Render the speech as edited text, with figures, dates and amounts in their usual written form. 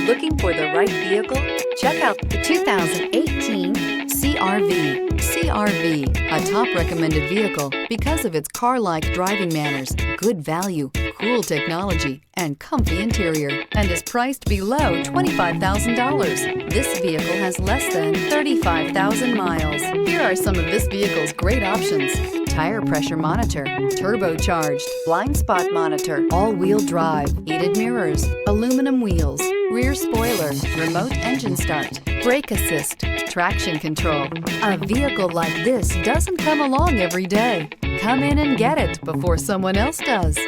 Looking for the right vehicle? Check out the 2018 CR-V. CR-V, a top recommended vehicle because of its car-like driving manners, good value, cool technology, and comfy interior, and is priced below $25,000. This vehicle has less than 35,000 miles. Here are some of this vehicle's great options: tire pressure monitor, turbocharged, blind spot monitor, all-wheel drive, heated mirrors, aluminum wheels, rear spoiler, remote engine start, brake assist, traction control. A vehicle like this doesn't come along every day. Come in and get it before someone else does.